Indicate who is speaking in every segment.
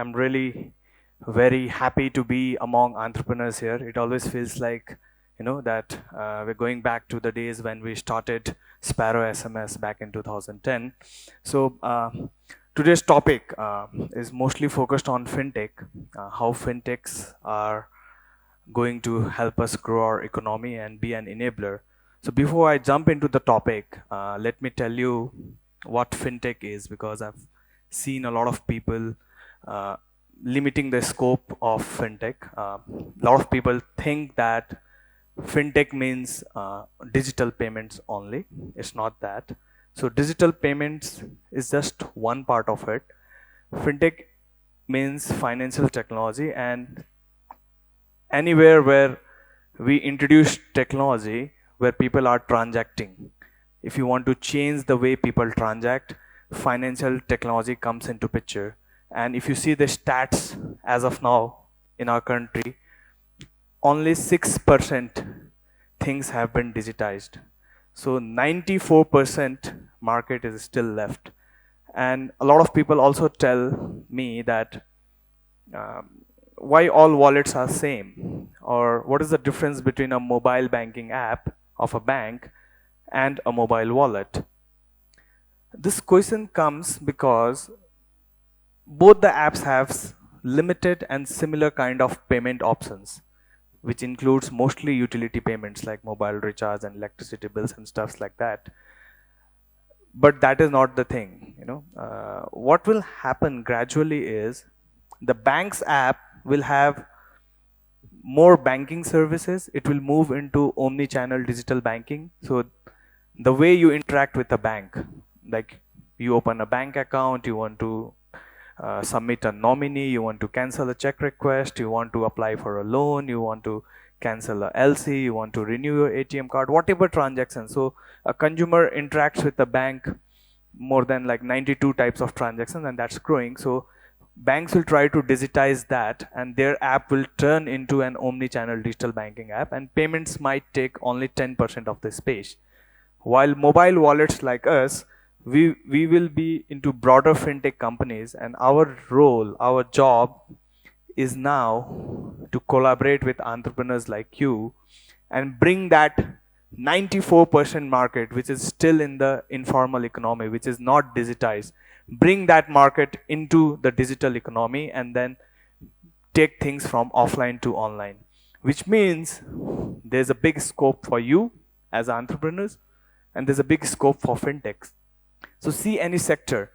Speaker 1: I'm really very happy to be among entrepreneurs here. It always feels like, that we're going back to the days when we started Sparrow SMS back in 2010. So today's topic is mostly focused on fintech, how fintechs are going to help us grow our economy and be an enabler. So before I jump into the topic, let me tell you what fintech is, because I've seen a lot of people uh, limiting the scope of fintech. A lot of people think that fintech means digital payments only. It's not that. So digital payments is just one part of it. Fintech means financial technology, and anywhere where we introduce technology where people are transacting. If you want to change the way people transact, financial technology comes into picture. And if you see the stats as of now in our country, only 6% things have been digitized. So 94% market is still left. And a lot of people also tell me that um, why all wallets are same, or what is the difference between a mobile banking app of a bank and a mobile wallet. This question comes because both the apps have limited and similar kind of payment options, which includes mostly utility payments like mobile recharge and electricity bills and stuff like that. But that is not the thing. What will happen gradually is the bank's app will have more banking services. It will move into omni-channel digital banking. So the way you interact with the bank, like you open a bank account, you want to submit a nominee, you want to cancel a check request, you want to apply for a loan, you want to cancel a LC, you want to renew your ATM card, whatever transaction. So a consumer interacts with the bank more than like 92 types of transactions, and that's growing. So banks will try to digitize that, and their app will turn into an omni-channel digital banking app, and payments might take only 10% of the space. While mobile wallets like us, we will be into broader fintech companies, and our role, our job is now to collaborate with entrepreneurs like you and bring that 94% market, which is still in the informal economy, which is not digitized, bring that market into the digital economy, and then take things from offline to online, which means there's a big scope for you as entrepreneurs, and there's a big scope for fintechs. So see any sector,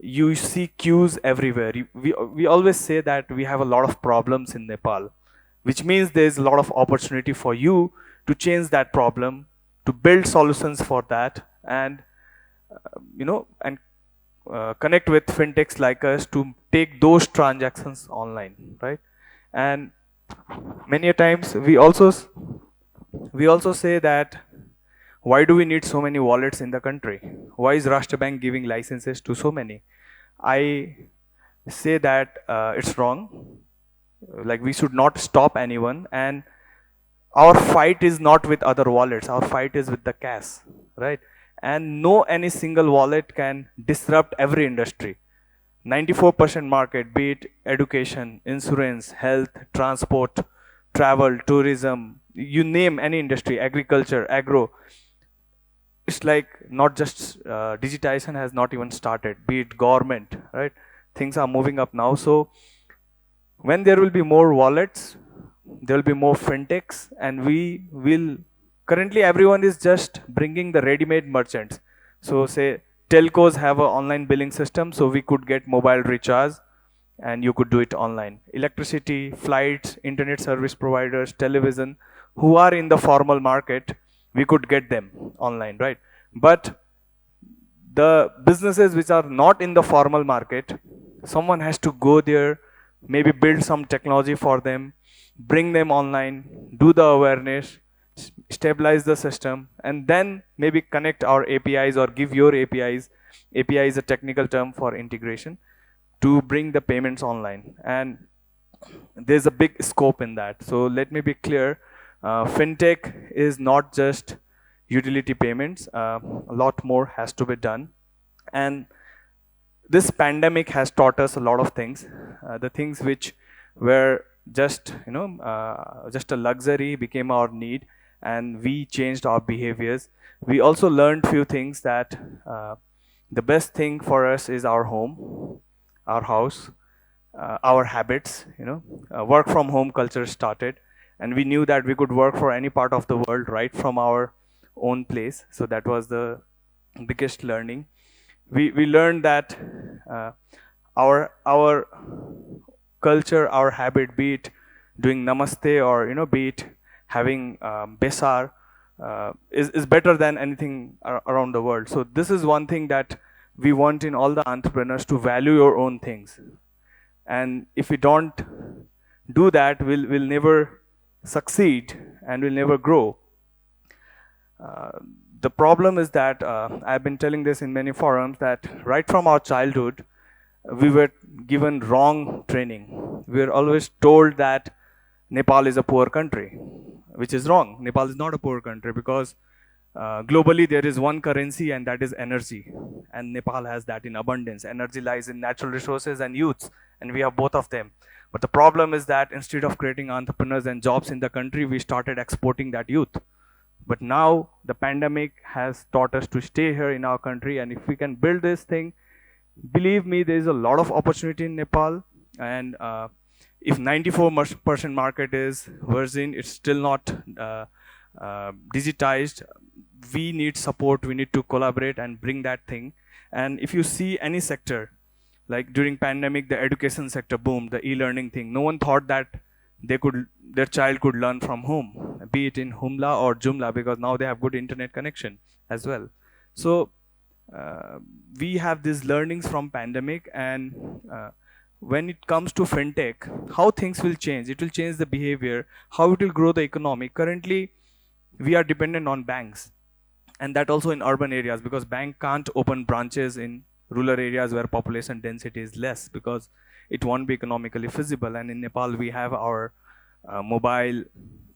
Speaker 1: you see queues everywhere. We always say that we have a lot of problems in Nepal, which means there's a lot of opportunity for you to change that problem, to build solutions for that, and connect with fintechs like us to take those transactions online, right? And many a times we also say that why do we need so many wallets in the country? Why is Rashtra Bank giving licenses to so many? I say that it's wrong. Like, we should not stop anyone, and our fight is not with other wallets. Our fight is with the cash, right? And no any single wallet can disrupt every industry. 94% market, be it education, insurance, health, transport, travel, tourism, you name any industry, agriculture, agro. It's like not just digitization has not even started, be it government, right? Things are moving up now. So when there will be more wallets, there will be more fintechs, and we will, currently everyone is just bringing the ready-made merchants. So say telcos have an online billing system, so we could get mobile recharge and you could do it online. Electricity, flights, internet service providers, television, who are in the formal market, we could get them online, right? But the businesses which are not in the formal market, someone has to go there, maybe build some technology for them, bring them online, do the awareness, stabilize the system, and then maybe connect our APIs or give your APIs. API is a technical term for integration, to bring the payments online. And there's a big scope in that. So let me be clear, fintech is not just utility payments. A lot more has to be done. And this pandemic has taught us a lot of things. The things which were just just a luxury became our need, and we changed our behaviors. We also learned few things that the best thing for us is our home, our house, our habits. Work from home culture started, and we knew that we could work for any part of the world right from our own place. So that was the biggest learning. We learned that uh, our culture, our habit, be it doing namaste or be it having besar, is better than anything around the world. So this is one thing that we want in all the entrepreneurs, to value your own things. And if we don't do that, we'll never succeed and we'll never grow. Uh, the problem is that I've been telling this in many forums, that right from our childhood, we were given wrong training. We were always told that Nepal is a poor country, which is wrong. Nepal is not a poor country, because globally there is one currency, and that is energy. And Nepal has that in abundance. Energy lies in natural resources and youths, and we have both of them. But the problem is that instead of creating entrepreneurs and jobs in the country, we started exporting that youth. But now the pandemic has taught us to stay here in our country, and if we can build this thing, believe me, there is a lot of opportunity in Nepal. And if 94% market is virgin, it's still not digitized. We need support, we need to collaborate and bring that thing. And if you see any sector, like during pandemic, the education sector boomed, the e-learning thing. No one thought that their child could learn from home, be it in Humla or Jumla, because now they have good internet connection as well. So we have these learnings from pandemic. And when it comes to fintech, how things will change, it will change the behavior, how it will grow the economy. Currently we are dependent on banks, and that also in urban areas, because bank can't open branches in rural areas where population density is less, because it won't be economically feasible. And in Nepal we have our mobile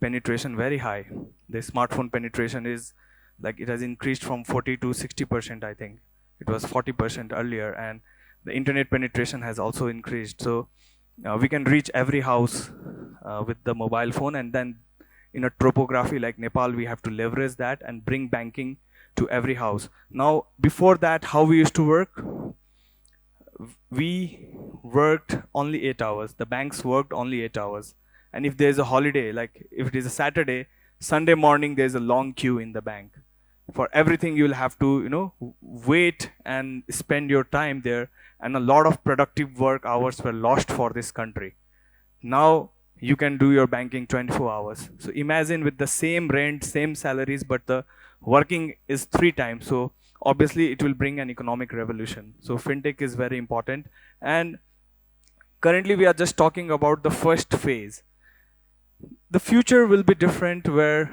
Speaker 1: penetration very high. The smartphone penetration is like, it has increased from 40 to 60%. I think it was 40% earlier. And the internet penetration has also increased. So we can reach every house with the mobile phone. And then in a topography like Nepal, we have to leverage that and bring banking to every house. Now, before that, how we used to work? We worked only 8 hours. The banks worked only 8 hours. And if there's a holiday, like if it is a Saturday, Sunday morning, there's a long queue in the bank. For everything, you'll have to, wait and spend your time there. And a lot of productive work hours were lost for this country. Now you can do your banking 24 hours. So imagine, with the same rent, same salaries, but the working is 3 times. So obviously it will bring an economic revolution. So fintech is very important. And currently we are just talking about the first phase. The future will be different, where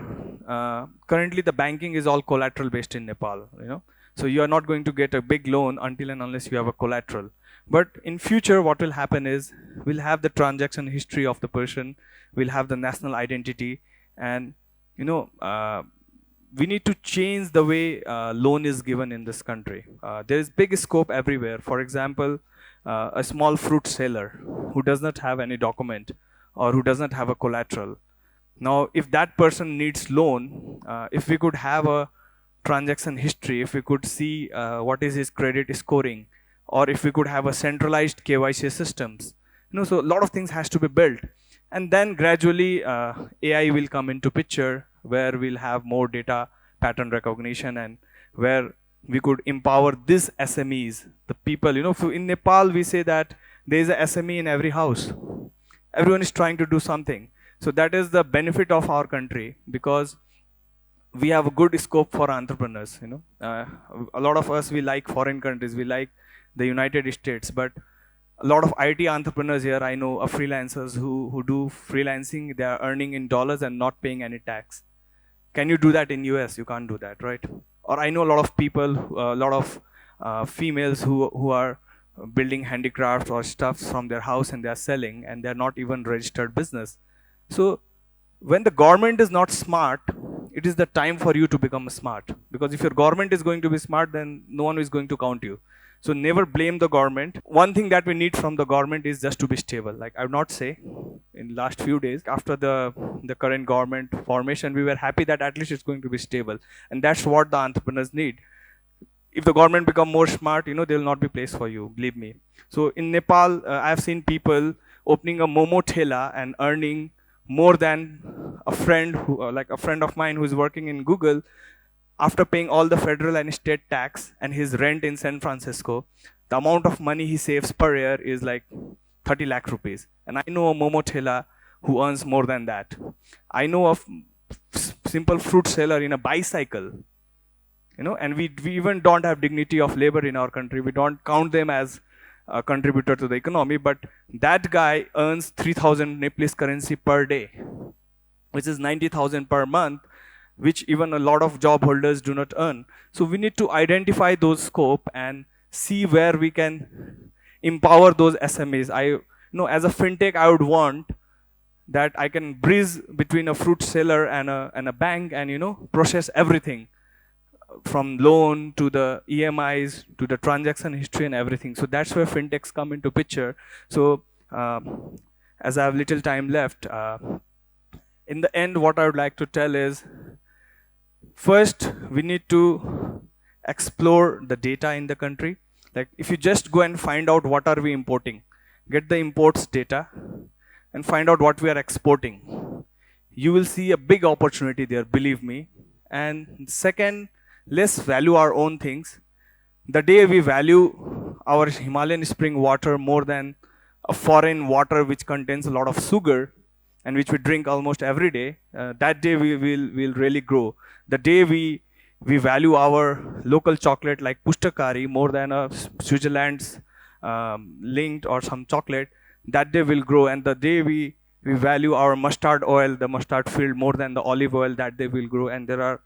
Speaker 1: currently the banking is all collateral based in Nepal. So you are not going to get a big loan until and unless you have a collateral. But in future, what will happen is, we'll have the transaction history of the person, we'll have the national identity. And we need to change the way loan is given in this country. There is big scope everywhere. For example, a small fruit seller who does not have any document, or who does not have a collateral. Now, if that person needs loan, if we could have a transaction history, if we could see what is his credit scoring, or if we could have a centralized KYC systems, so a lot of things has to be built. And then gradually AI will come into picture, where we'll have more data pattern recognition, and where we could empower these SMEs, the people. In Nepal, we say that there is a SME in every house. Everyone is trying to do something. So that is the benefit of our country, because we have a good scope for entrepreneurs. A lot of us, we like foreign countries, we like the United States, but a lot of IT entrepreneurs here, I know, are freelancers who do freelancing. They are earning in dollars and not paying any tax. Can you do that in US? You can't do that, right? Or I know a lot of people, a lot of females who are building handicrafts or stuffs from their house, and they are selling, and they are not even registered business. So when the government is not smart, it is the time for you to become smart. Because if your government is going to be smart, then no one is going to count you. So never blame the government. One thing that we need from the government is just to be stable. Like I would not say in last few days after the current government formation, we were happy that at least it's going to be stable. And that's what the entrepreneurs need. If the government become more smart, there will not be place for you, believe me. So in Nepal, I've seen people opening a momo thela and earning more than a friend who, like a friend of mine who's working in Google, after paying all the federal and state tax and his rent in San Francisco, the amount of money he saves per year is like 30 lakh rupees. And I know a momo thela who earns more than that. I know a simple fruit seller in a bicycle, and we even don't have dignity of labor in our country. We don't count them as a contributor to the economy, but that guy earns 3,000 Nepalese currency per day, which is 90,000 per month, which even a lot of job holders do not earn. So we need to identify those scope and see where we can empower those SMEs. As a fintech, I would want that I can breeze between a fruit seller and a bank and process everything from loan to the EMIs to the transaction history and everything. So that's where fintechs come into picture. So as I have little time left, in the end, what I would like to tell is, first, we need to explore the data in the country. Like if you just go and find out what are we importing, get the imports data and find out what we are exporting, you will see a big opportunity there, believe me. And second, let's value our own things. The day we value our Himalayan spring water more than a foreign water which contains a lot of sugar and which we drink almost every day, that day we will really grow. The day we value our local chocolate like Pushtakari more than a Switzerland's linked or some chocolate, that day will grow. And the day we value our mustard oil, the mustard field more than the olive oil, that day will grow. And there are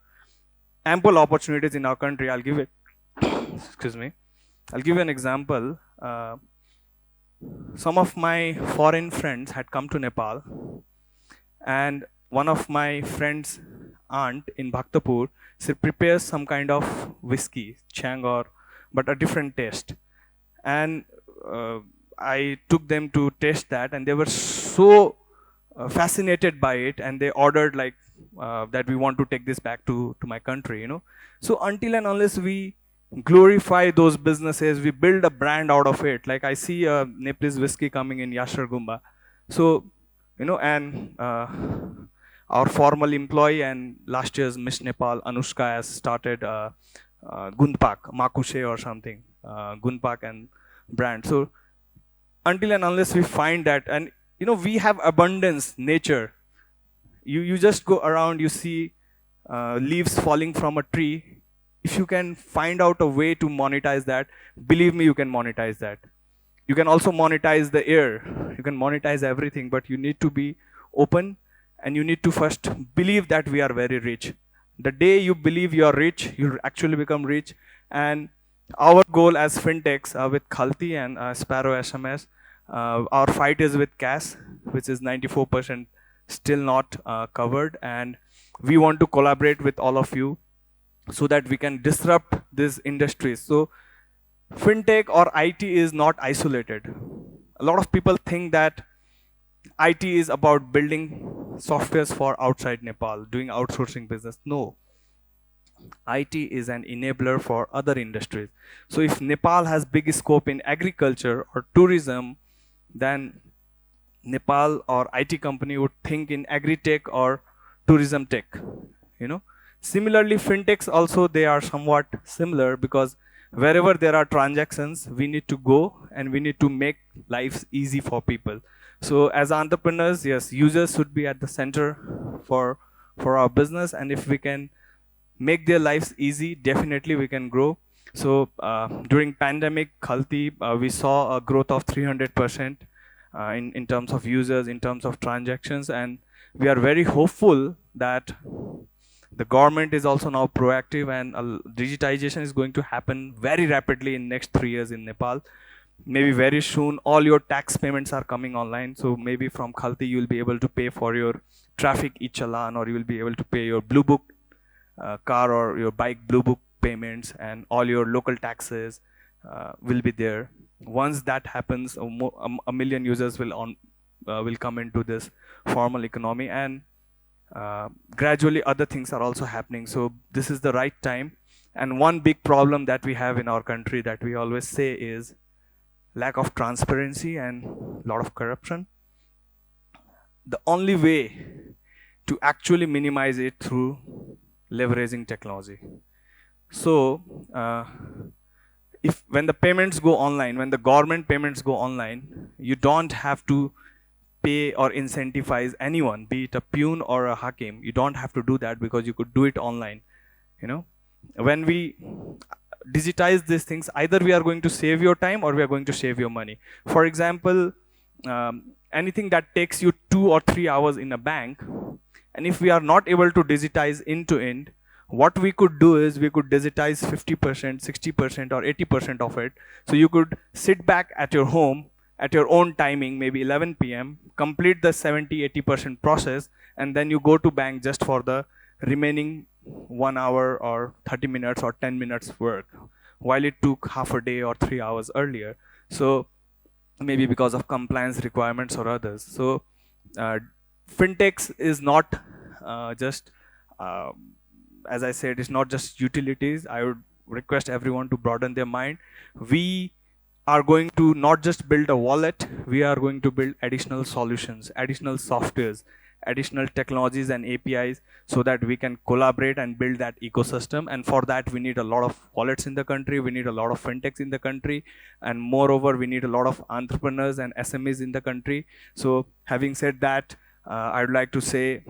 Speaker 1: ample opportunities in our country. I'll give you an example. Some of my foreign friends had come to Nepal, and one of my friend's aunt in Bhaktapur, she prepares some kind of whiskey, Chang but a different taste. And I took them to taste that, and they were so fascinated by it, and they ordered like that we want to take this back to my country. So until and unless we glorify those businesses, we build a brand out of it. Like I see a Nepalese whiskey coming in Yashargumba. So and our formal employee and last year's Miss Nepal Anushka has started Gunpak Makushe or something, Gunpak and brand. So until and unless we find that, and we have abundance, nature. You just go around, you see leaves falling from a tree. If you can find out a way to monetize that, believe me, you can monetize that. You can also monetize the air. You can monetize everything, but you need to be open and you need to first believe that we are very rich. The day you believe you are rich, you actually become rich. And our goal as fintechs with Khalti and Sparrow SMS, our fight is with CAS, which is 94% still not covered, and we want to collaborate with all of you so that we can disrupt these industries. So fintech or IT is not isolated. A lot of people think that IT is about building softwares for outside Nepal, doing outsourcing business. No. IT is an enabler for other industries. So if Nepal has big scope in agriculture or tourism, then Nepal or IT company would think in agri-tech or tourism tech. Similarly, fintechs also, they are somewhat similar, because wherever there are transactions, we need to go and we need to make lives easy for people. So as entrepreneurs, yes, users should be at the center for our business, and if we can make their lives easy, definitely we can grow. So during pandemic, Khalti, we saw a growth of 300% in terms of users, in terms of transactions, and we are very hopeful that the government is also now proactive, and digitization is going to happen very rapidly in next 3 years in Nepal. Maybe very soon all your tax payments are coming online. So maybe from Khalti you will be able to pay for your traffic e-challan, or you will be able to pay your Blue Book car or your bike Blue Book payments and all your local taxes. will be there. Once that happens, a million users will come into this formal economy, and gradually other things are also happening. So this is the right time. And one big problem that we have in our country that we always say is lack of transparency and a lot of corruption. The only way to actually minimize it through leveraging technology. So if when the payments go online, when the government payments go online, you don't have to pay or incentivize anyone, be it a peon or a hakim. You don't have to do that because you could do it online. You know, when we digitize these things, either we are going to save your time or we are going to save your money. For example, anything that takes you 2 or 3 hours in a bank, and if we are not able to digitize end to end, what we could do is we could digitize 50%, 60%, or 80% of it. So you could sit back at your home at your own timing, maybe 11 p.m., complete the 70-80% process, and then you go to bank just for the remaining 1 hour or 30 minutes or 10 minutes work, while it took half a day or 3 hours earlier. So maybe because of compliance requirements or others. So fintechs is not just as I said, it's not just utilities. I would request everyone to broaden their mind. We are going to not just build a wallet, we are going to build additional solutions, additional softwares, additional technologies and APIs, so that we can collaborate and build that ecosystem. And for that, we need a lot of wallets in the country, we need a lot of fintechs in the country, and moreover, we need a lot of entrepreneurs and SMEs in the country. So having said that, I would like to say,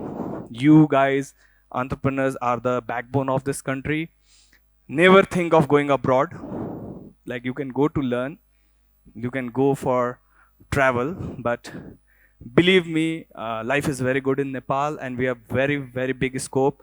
Speaker 1: you guys, entrepreneurs, are the backbone of this country. Never think of going abroad. Like, you can go to learn, you can go for travel, but believe me, life is very good in Nepal, and we have very, very big scope.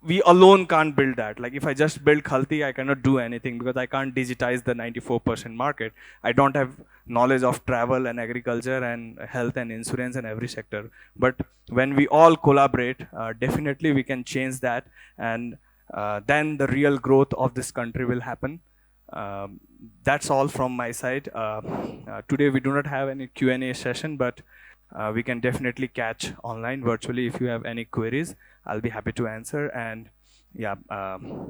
Speaker 1: We alone can't build that. Like, if I just build Khalti, I cannot do anything because I can't digitize the 94% market. I don't have knowledge of travel and agriculture and health and insurance and every sector. But when we all collaborate, definitely we can change that, and then the real growth of this country will happen. That's all from my side. Today we do not have any Q&A session, but we can definitely catch online virtually. If you have any queries, I'll be happy to answer. And yeah,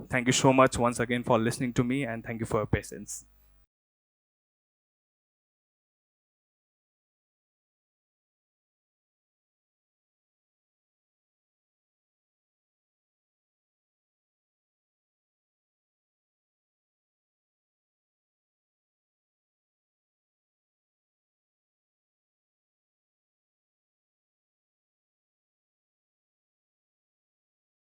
Speaker 1: thank you so much once again for listening to me, and thank you for your patience.